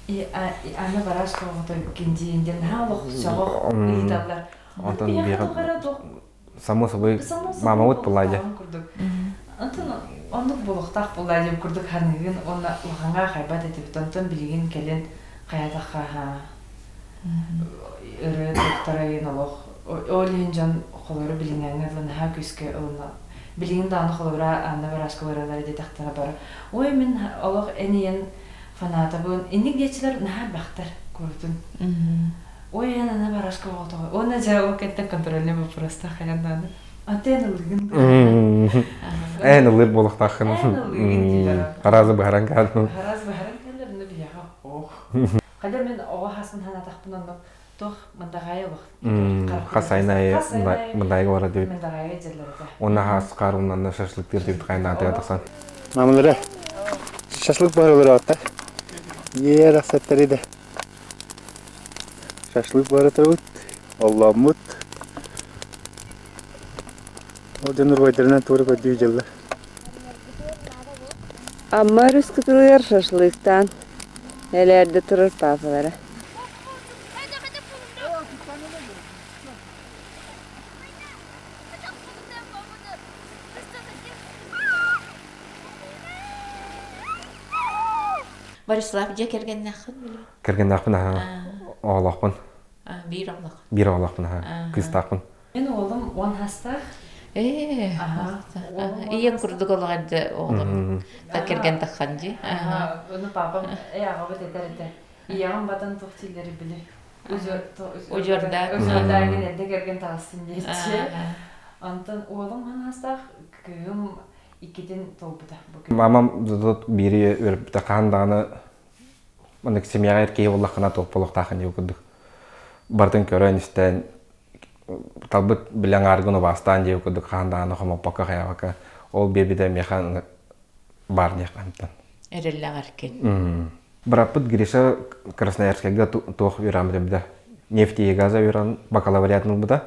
аны бараш қоғыты кендейінден, олық соғық үйдалар. Онтан бейға само собой мама өт бұлайды. Онтан ондық болықтақ бұлайды деп күрдік ханығын, оны ұғанға қайбат етіп, онтан білген келен қаядаққа ыры доктарайын олық. Олин жан қолыры білінгенге ға күске ұлына. Білген даны қолыры анна барашқы баралары детақтара бары. Ой, мен олық әнейін фаната бұн. Енік детчілер наға бақтар көрдін. Ой, анна барашқы болтығы. Оны жа оқеттен контроліне бұл просто қаянданы. Атын ұлғын. Ән ұлыр болықтақын. Қаразы бағаран кәді. Қаразы бағаран кәділеріні бияға. Оқ. Қадар мен оға хасын хана тақпын ондық. Тоқ мындағай олық. Қасайнай мындайға бара деп. Мындағай жерлерді. Оны хас қаруынан шашлықтер деп қайында аты атықсан. Мамылары, шашлык бар олар атта. Ер ақсаттар еді. Шашлык бар атыр өт. Алламыт. Одан ұрбайдарынан туыры көдді жылдар. Amma rüskütülüyor şaşlıktan. Nelerde durur papalara. Борислав же керген нақын білу? Керген нақпын, оғалақпын. Bir oğlaq. Bir oğalақпын, кыз тақпын. Мен оғылым 10 хастақ. Иен күрдік олғайды оғылым. Керген таққан же. Оны папам аяғы бұд етер еді. Ияғын батын тоқтилері білі. Ожорда. Ожорда әді керген тағысын дейті. Антын оғылым 10 хастақ күйім икеден толбыда. Мамам бири өріп қандағаны мындық семьяға еркей олақына толпылық тақын еу күдік. Бардың көрін істен талбыт білен арғыны бастан еу күдік қандағаны қомаппаққа қаяққа. Ол бебеде механ бар не қантан. Әрелі ағаркен. Біраппыт Гриша Красноярскайға тоқ үйрамды біді. Нефти и газа үйран бакалавриатын бұда.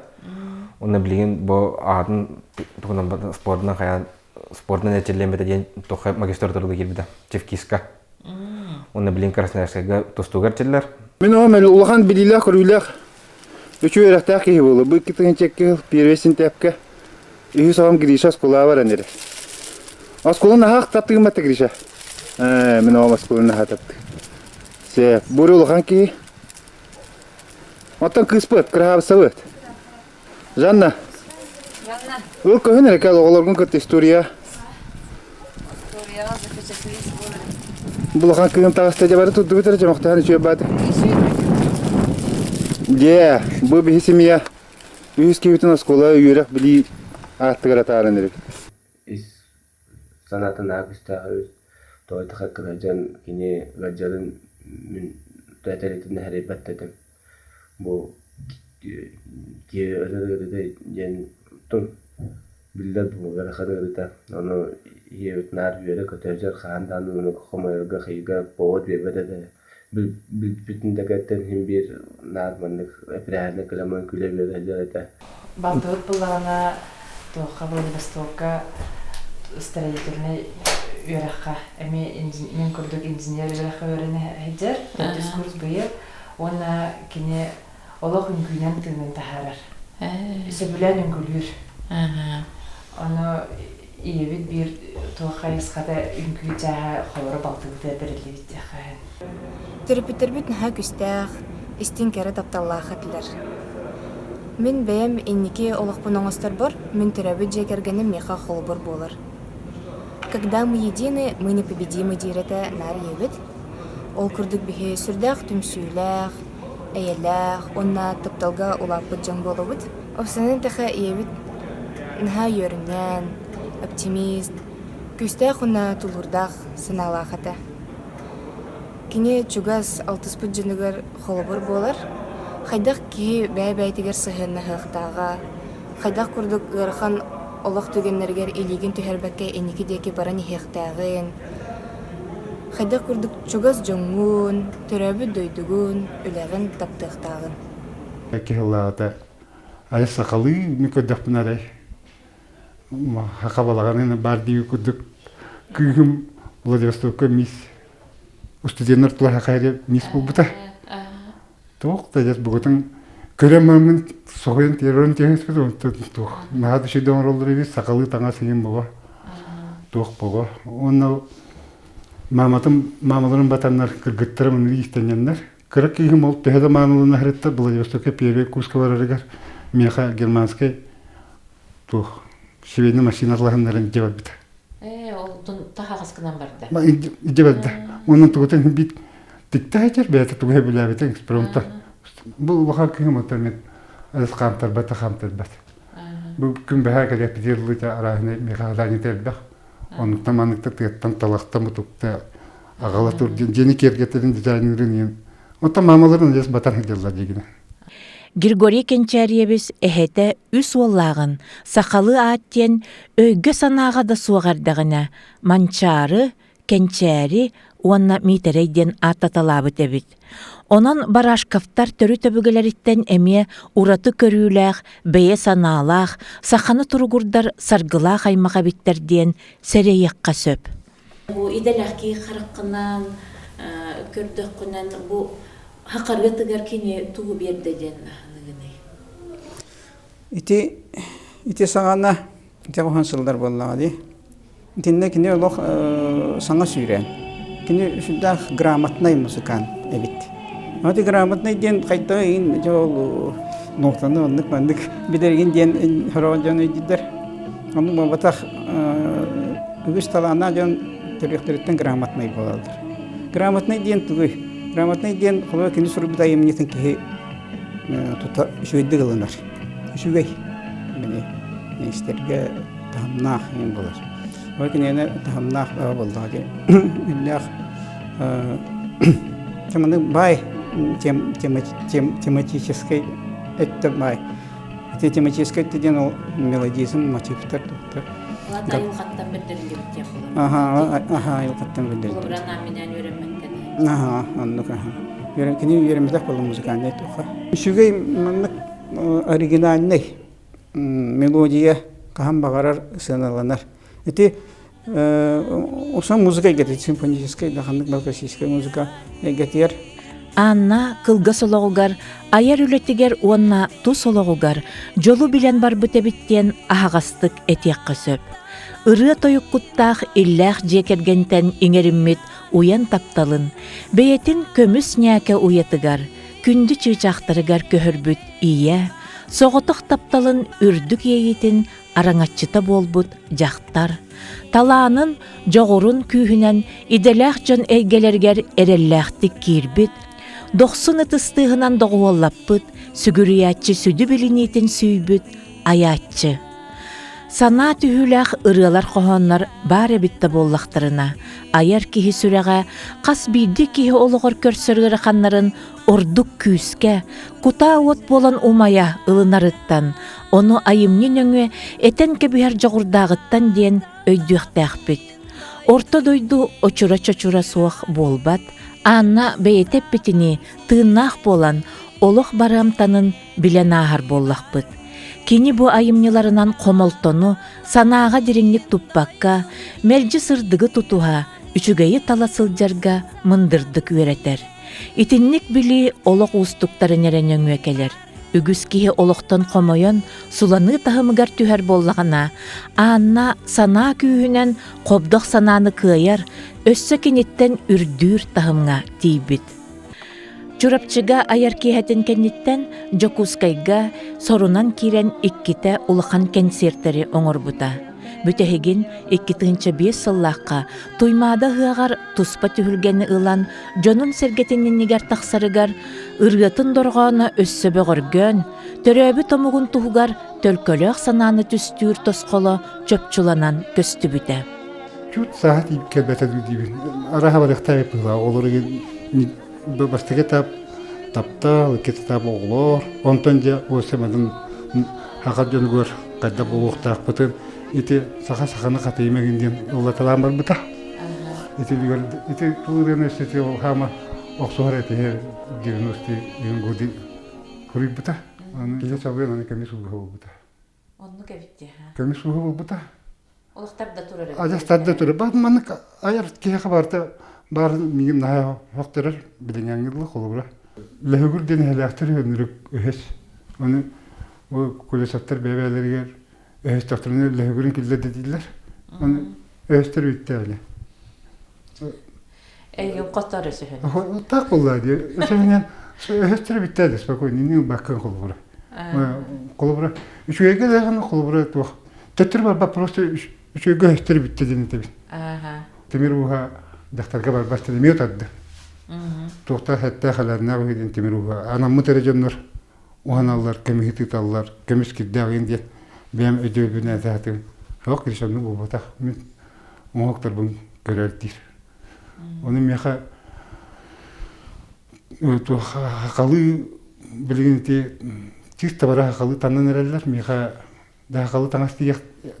Оны білген бұл ағатын тұғынан спордынан қаян спортный нәтижелемеді ден тоқы магистратурада келбеді Чевкиска. Оны білін Красноярскайға тостуғар челлер. Мен оғам әлі ұлған білілер, көрілер. Үші өріқтақ кейі болы. Бұл кетігін чекке, первесін тәпке. Үйі сағам Гриша скола бар әнері. Асколын ағақ таптығым әтті Гриша. Мен оғам асколын ағақ таптық. Бұры ұлған кейі. Оттан кыспыт, кырабыса быт. Жанна. Жанна. Ул көһүн эркел оголоргун көт история. Историяга запечатлейс болар. Булахан кыгын тагыста жабары тутду битер жамактан үчө бады. Де, бу би семья. Үз кебитин школа үйрөк били аттыгара таарын эрек. Ис санатын агыста өз тойты хаккыжан кини гаджалын мен тәтәритин хәрәбәттәдем. Бу ке жен тун билдер бу гарахадырда аны евтнар бере көтөжөр хандан уну комойга хыйга повод бербеде бүтүндөгөттен хим бир нармандык эпрәне каламан күле берде. Балтыгыт буллагана тоққа Владивостокка строительный үйраққа. Мен көрдік инженер үйраққа үйрене хеджер, дискурс бұйыр. Оны кене олық үнгінен тыңын тахарар. Сөбілен үнгілір. Оны иебет бір тоққа есқада үнгі жаға қауыры балтыгыты бірілі бітті. Түріпітірбіт наха күстәғ, істен кәрі тапталлағы қатылар. Мен бәйім иннеке олықпын оңыстар бар, мен түрәбіт жекергені меха холбыр болар. Когда мы едины, мы непобедимы дирета нар ебет. Ол күрдік біхе сүрдәқ түмсүйләқ, әйеләқ, онна тапталға улапыт жан болуыд. Осының тәхі ебет наха йөрінен, оптимист, күстәқ онна тулырдақ сыналақата. Кене чугас алтыспыт жаныгар холбыр болар. Хайдақ ки бәй-бәйтігер сығынна хықтаға. Хайдақ күрдік ғырхан олық түгеннергер илеген түхербәкке енекі деке баран хықтағын. Хайдақ күрдік чугас жоңғын, түрәбі дөйдігін, үләғін таптықтағын. Әке ғылағыда айы сақалы мүкөддік бұнарай. Хақабалағанын бар дейі күрдік күйгім Владивостокқа мис. Студенттер тұлаға қайры мис бұл бұта. Тоқ, тәжес бұғытын көремемін соғын терорын теңіз бізі. Тоқ, нағады шейден оралдыр емес, сақалы таңа сеген бұға. Тоқ бұға. Оны мамаларын батанлар кіргіттірімін естененлер. Кірік кейгім ол тәхеді мамаларын әреттір. Владивостокқа первый курскалар әрігер. Меха германскай. Тоқ, шевейні машиналарынларын жеват біті. Ол тағағыз кынан барды? Жеват да. Onun tuğutan bit dikte hacer beyte tuğu hebile biten eksperimenta. Bu vakar kıyım oturmet az kamtar bata kamtar bat. Bu gün bahar kadar pidirli de arahne mekadani telbek. Onu tamanlıkta tiyattan talakta mutukta ağalatur jeni kergeterin dizaynerin. O tamamaların jes batan hediyeler degine. Григорий Кенчариебис эхете үс оллағын, сақалы аттен өйгі санаға да суағардағына, манчары, Кенчари, уанна митерейден аттаталабыт эбит. Онан барашкафтар төрү төбүгелериттен эме ураты көрүүлээх, бэйэ санаалаах, саханы туругурдар саргылаах аймаға биттерден сэрейекка сөп. Бу иделахки хараккынан, көрдөккүнен бу хакаргытыгар кини тугу бердеден. Ити саңана, ити охан сылдар боллағады. Тинне кини олох саңа сүйрен. Кини шудах грамотный музыкант эбит. Ати грамотный ден кайта ин жол ноктаны оннык мандык бидерген ден хорон жон иддер. Аны бабатах үгүс талана жон төрөктөрөттөн грамотный болалдар. Грамотный ден тугуй. Грамотный ден холо кини сурубута эмнетин ки тута шүйдү кылынар. Шүйгөй. Мени истерге тамнах ин болар. Lakin yine tahamnaq boldağı. İllaq temаны бай тематической это бай. Это тематической деген ол мелодизм мотивтер доктор. Лата юлқаттан білдіріліп те қолым. Аха, юлқаттан білдіріліп. Бұл бірана менен үйренмеккені. Аха, аннық аха. Кені үйренмедек болу музыканный тоқа. Шүгей маннық оригинальный мелодия қаған бағарар сыналанар. Это усан музыка играет, симфоническая, даханнык балкасийская музыка играет. Анна кылга сологугар, аяр үлетигер уонна ту сологугар, жолу билен бар бүтебиттен ахагастык этиякка сөп. Ыры тойуккуттах иллах жекергентен иңериммит уян тапталын, бейетин көмүс няке уятыгар, күнді чыйчақтырыгар көхөрбүт ие, соғытық тапталын үрдік ейетин араңатчыта болбут жақтар. Талаанын жоғырын күйінен иделях жон эйгелергер эреллахтик кирбит, доқсын ытыстығынан доғуаллаппыт, сүгүриятчы сүді билинетин сүйбүт, аятчы. Сана түхүләх ырылар қоғанлар бары бітті боллақтарына, аяр кихи сүрәға, қас бейді кихи олығыр көрсіргірі қанларын ордук күйіске, кута от болан умая ылынарыттан, оны айымнен өңі этен кебігер жоғырдағыттан ден өйдіқтәқ бит. Орта дойду очура-чочура суақ болбат, Анна бейетеп бітіні тыыннақ болан, олық барамтанын білен ағар боллақ бит. Кені бу айымныларынан қомолтону, санаға диреңнік туппаққа, мәржі сырдығы тутуға, үчігейі таласылжарға мындырдық өретер. Итинник били олық ұстықтарын әренен өкелер. Үгіз кие олықтан қомойон, суланы тағымығар түхер боллағына, Анна сана күйінен қобдық сананы күйер, өссі кенеттен үрдүр тағымға дейбіт. Чурапчыга аяр киһэтин кенниттен Жокускайга сорунан кирен икките улахан концерттери оңорбута. Бүтехигин 2005 сыллаққа туймада хыагар туспа түхүлгени ылан жонун сергетиннигер тахсарыгар ыргатын доргоона өссөбө көргөн төрөбү томугун тугугар төлкөлөк сананы түстүүр тосколо чөпчуланан көстүбүтэ. Чут саат ипкебете дибин. Араха барыктап пыла олору бастыгы таптал, кетап оғлор, онтон же осемадан хақат жөнгөр қайда болуқтақ бұтыр, ити сақа-сақаны қатаймегінден олаталан бар бұта. Ити туырын өстеті ол хама оқсуғар әтіне 90 годы құрый бұта. Келе сабын аны кәмес ұлғы бол бұта. Онны кәбітте, ха? Кәмес ұлғы бол бұта. Олықтарда тұрыр? Ажастарда тұрыр. Бағын аяр кейеқі барды бар мигим наа хоқтырар билеңеңгилы холура. Лехгүр ден хелактыр өнүрүк өһөс. Оны о колесаттар бебелерге өһөс тактырны лехгүрүн килде дедилер. Оны өһөстөр үттө эле. Эйгем каттары сөһөн. Так булла ди. Өсөнен өһөстөр биттеди спокойно не баккан холура. Холура. Үчөйгө дагы холура тох. Төтөр бар просто үчөйгө өһөстөр биттеди нетеби. Ага. Темир буга дактарга бар баштады мет адды. Тоқтар хәтта халарына көйден темируга. Ана мутережоннор уаналар, кемихиталлар, кемискиддагын ди бем өдөбүнө затым. Хок ришонну болбата. Мен моктор бун көрөлтир. Оны меха то хакалы билгенти тиз табара хакалы танан эрелер меха да хакалы таңас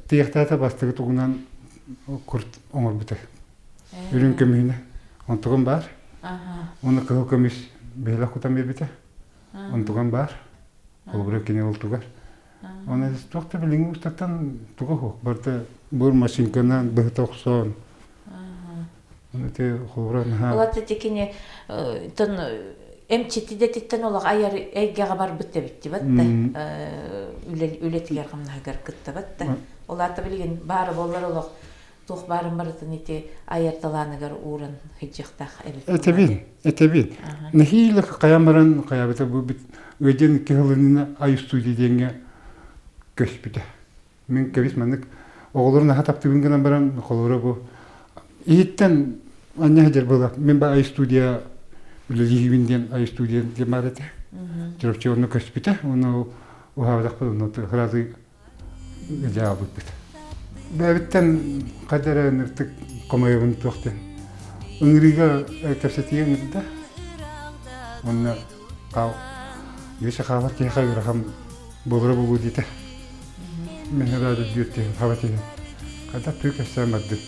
тияктата бастыгы тугунан курт оңор бите. Үрін көмейіне, онтығын бар. Оны қығыл көмейс бейлақ құтан бербеті. Онтығын бар. Ол бір өкене ол тұғар. Оны тоқты біліңі ұстақтан тұғы хоқ. Барды бұр машинкынан бұғыта ұқсан. Оны те қолбыран. Олаты текене М4-де теттен олақ айар әйгеға бар бүтті бітті бәтті. Үлетігер қымнағығар күтті бәтті. Олаты білген бары болар олақ тух барын барытын ити айырталаныгар урын хиджихтах эбит. Этебин. Нахилы каямаран каябыта бу бит өден кылынына ай студияденге көспүтө. Мен кебис мандык оголорун хатаптыбын гана барам колора бу. Иттен анна хадер була. Мен ба ай студия үлелигинден ай студия демарете. Жөрөчөрнө көспүтө. Оны ухавдак болду. Хразы жаабыт бит. Бәбіттен қадары нұртық қомайығын тоқтен. Үңірігі көпсетеген үрді. Оны қау. Есі қағылар кейқа үріғам болыры болу дейді. Мен әрі дүйеттен қабатеген. Қада түк әсәмәді.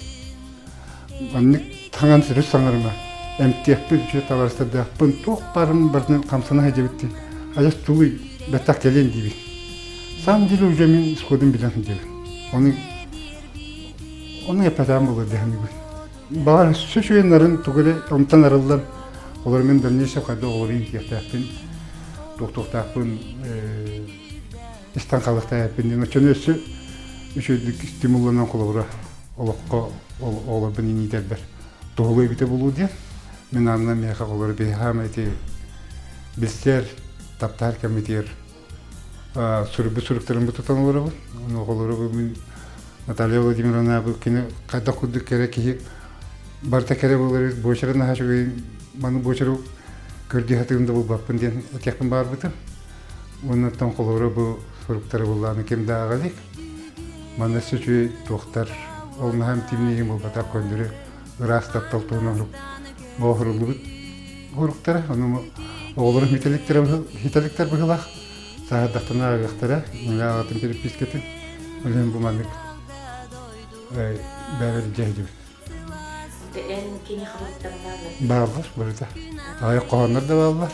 Оны таңан сүріс саңырыма. Әмтияқпы үші табарыстарды ақпын тоқ барым бардың қамсана әжебітті. Ажас тұлы бәттақ келен дейбі. Сам делі уже мен сходым білен дейбі. Оны Onun yapacağım olur dehni bu. Bağır süçüyenlerin tugule ondan arıldan olur men dönüşe kadar olur ihtiyacın. Doktortapın istankalıkta yapın. Nöçönösü üçüdük stimulanan kolora olukka olur beni nidelber. Doğulu bite bulu diye. Men anlamaya olur bir hameti bizler taptar kemitiyer. Sürüklerin bu tutan olur bu. Onu olur bu Наталья Владимировна bu kine kada kuduk kere ki barta kere bulur boşarın ha şu bana boşarı gördüğü hatırımda bu bakın diyen etekten var bıtı. Onun tam kolları bu sorukları bullanı kim daha galik. Bana suçu doktor onun hem timliğim bu bata kondürü rasta taltuğuna vurup boğurulu sorukları onu oğulların hitalikler bıgılak. Sağdaktana ağaktara ne ağatın bir pisketin ölen bu manlık. Böyle cehdi. En kini haberler Bağlar burada. Ayak kohanlar da bağlar.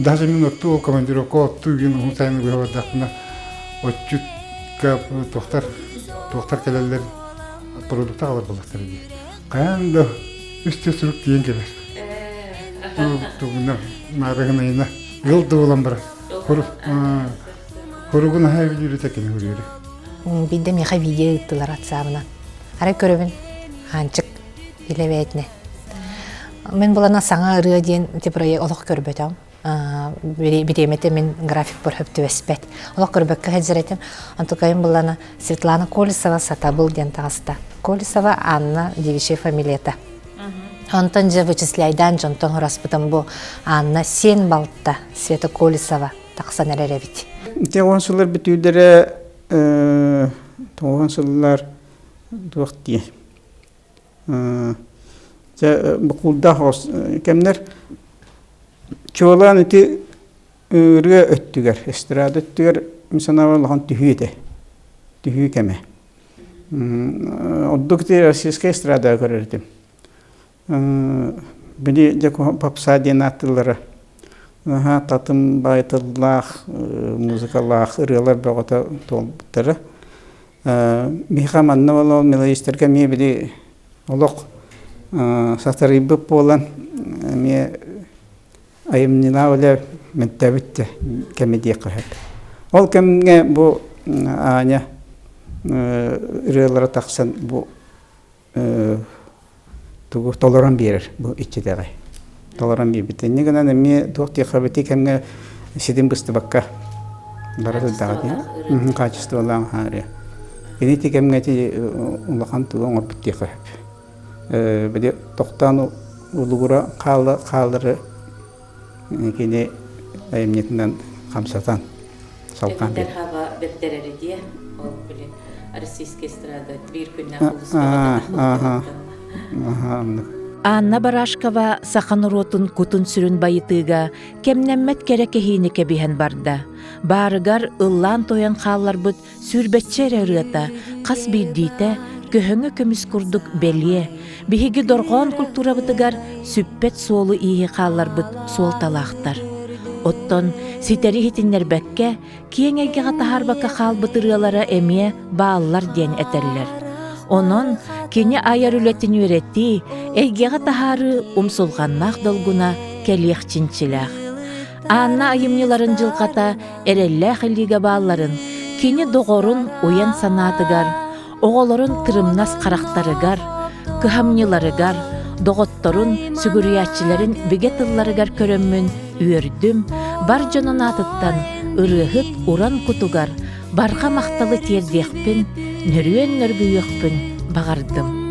Даже минуту o командировка отту gün Hüseyin'i bir havadakına o çütka doktor kelleler produkta alır bulaklar diye. Kayan da üstü sürük diyen gelir. Tuğuna narığına yine yıldı olan bırak. Horugun hayvili yürütekini hürüyordu. Бидде меха видео ыттылар атсабынан. Ара көрөбүн ханчык илебетне. Мен булана саңа ырыа диен тепрое олох көрбөтөм. Биремете мен график борхоп төбеспет. Олох көрбөккө хезеретим. Антукайым булана Светлана Колесова сатабыл диен тагыста. Колесова Анна девичья фамилията. Онтон же вычисляйдан жонтон хораспытым бу Анна сен балтта Света Колесова таксан эреребит. Тегонсулар бүтүүдөрө тоғансылар дуақти. Бұқылда хос кемдер чоолан ити үрге өттігер, эстрада өттігер, мисанава лахан түхүйді, түхүй кеме. Оддукти российская эстрада көрердім. Бini jaku papsa dienatılları. Ha tatım baytıllah, müzikallah, ırılar bağıta tolbutları. Miha manna olan melodisterke mi bili olok sataribı polan mi ayımnila öyle mettabitte kemediye kahep. Ol kemge bu anya ırılara taksan bu tuğu toleran birer bu içideki. Toleran bir biten. Ne kadar mi doktor kabeti kemge sidin bıstı bakka. Barada dağıtı. Kaçıstı olan hari. Ini ti kemge ti ulakan tuğu ngor bitti kahep. Bede doktan ulugura kalları kini ayımnetinden kamsatan salkan bir. Hava bettereri diye o bile Российская эстрада bir günden Анна Барашкова сахан ротун кутун сүрүн байытыга кемнеммет кереке хийнеке биһен барда. Барыгар ыллан тоян хаалларбыт сүрбетчер ырыата, кас бирдиите көһөңө көмүс курдук белие. Биһиги доргоон культурабытыгар сүппет суолу ийи хаалларбыт суолталаахтар. Оттон ситери хитиннербекке киеңеге гатахарбакка хаалбытырыалара эмие бааллар диэн этерлер. Онон кини аяр үлеттин үретти, эйгеға тахары умсулғаннақ долгуна келиях чинчилях. Анна айымныларын жылқата эреллэх илиге бааларын, кини доғорун уян санатыгар, оғолорун тырымнас қарақтарыгар, кыхамныларыгар, доғотторун сүгүриятчилерин бигетылларыгар көрөммүн үөрдүм, бар жонун атыттан ырыхыт уран кутугар, барга макталы тиердиэхпин, нөрүөн нөргүйөхпүн багардым.